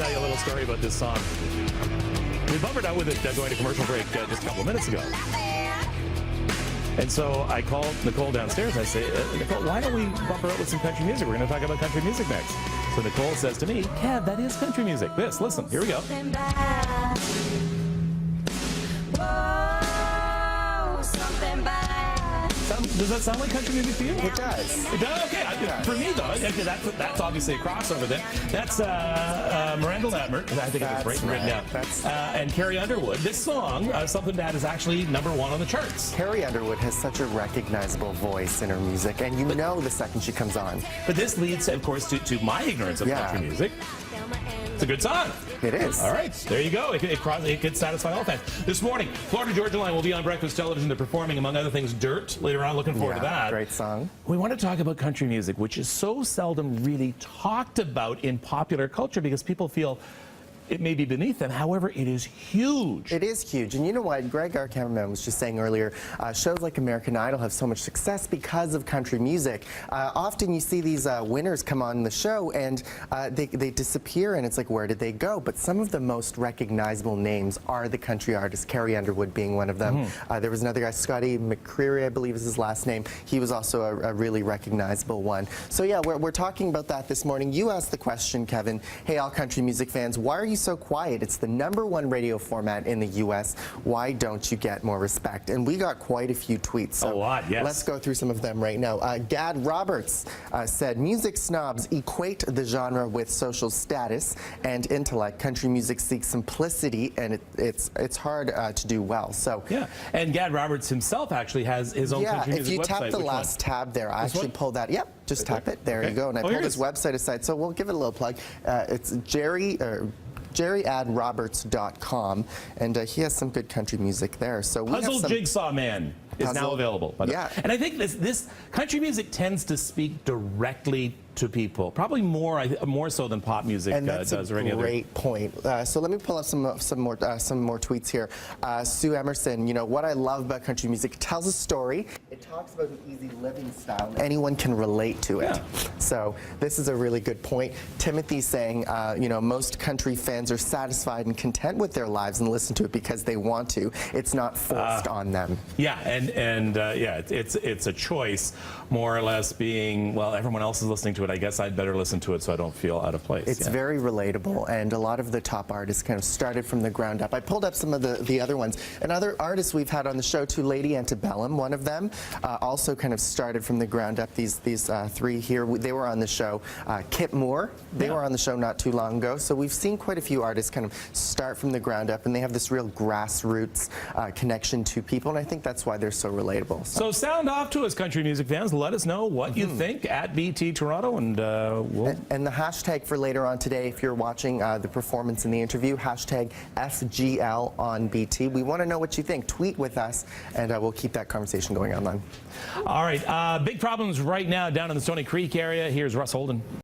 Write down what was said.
tell you a little story about this song. We bumpered out with it going to commercial break just a couple of minutes ago. And so I called Nicole downstairs. I say, Nicole, why don't we bumper out with some country music? We're going to talk about country music next. So Nicole says to me, Kev, that is country music. Listen, here we go. Does that sound like country music to you? It does. It does? Okay. For me, though, that's obviously a crossover then. That's Miranda Lambert, I think it's written down, and Carrie Underwood. This song, Something Bad, is actually #1 on the charts. Carrie Underwood has such a recognizable voice in her music, and you know the second she comes on. But this leads, of course, to my ignorance of country music. It's a good song. It is. All right, there you go. It could satisfy all fans. This morning, Florida Georgia Line will be on breakfast television. They're performing, among other things, Dirt later on. Looking forward to that. Great song. We want to talk about country music, which is so seldom really talked about in popular culture because people feel it may be beneath them. However, it is huge. It is huge. And you know what? Greg, our cameraman, was just saying earlier, shows like American Idol have so much success because of country music. Often you see these winners come on the show and they disappear, and it's like, where did they go? But some of the most recognizable names are the country artists, Carrie Underwood being one of them. There was another guy, Scotty McCreery, I believe is his last name. He was also a really recognizable one. So yeah, we're talking about that this morning. You asked the question, Kevin, hey, all country music fans, why are you so quiet? It's the #1 radio format in the U.S. Why don't you get more respect? And we got quite a few tweets. So a lot, yes. Let's go through some of them right now. Gad Roberts said, music snobs equate the genre with social status and intellect. Country music seeks simplicity, and it's hard to do well. So yeah, and Gad Roberts himself actually has his own country music website. If you tap the last tab there, I actually pulled that. Yep, just tap it. There you go. And I pulled his website aside. So we'll give it a little plug. It's jerryadroberts.com, and he has some good country music there. So Puzzle Jigsaw Man is now available. And I think this country music tends to speak directly to people, probably more so than pop music does or any other. Great point. So let me pull up some more tweets here. Sue Emerson, you know what I love about country music? It tells a story. It talks about an easy living style. Anyone can relate to it. So this is a really good point. Timothy saying, you know, most country fans are satisfied and content with their lives and listen to it because they want to. It's not forced on them. Yeah, and yeah, it's a choice, more or less, being, well, everyone else is listening to it, I guess I'd better listen to it so I don't feel out of place. It's very relatable, and a lot of the top artists kind of started from the ground up. I pulled up some of the other ones. And other artists we've had on the show too, Lady Antebellum, one of them, also kind of started from the ground up. These three here, they were on the show. Kip Moore, they were on the show not too long ago. So we've seen quite a few artists kind of start from the ground up, and they have this real grassroots connection to people, and I think that's why they're so relatable. So sound off to us, country music fans. Let us know what you think at BT Toronto, and and the hashtag for later on today, if you're watching the performance in the interview, hashtag FGL on BT. We want to know what you think. Tweet with us, and we'll keep that conversation going online. All right, big problems right now down in the Stony Creek area. Here's Russ Holden.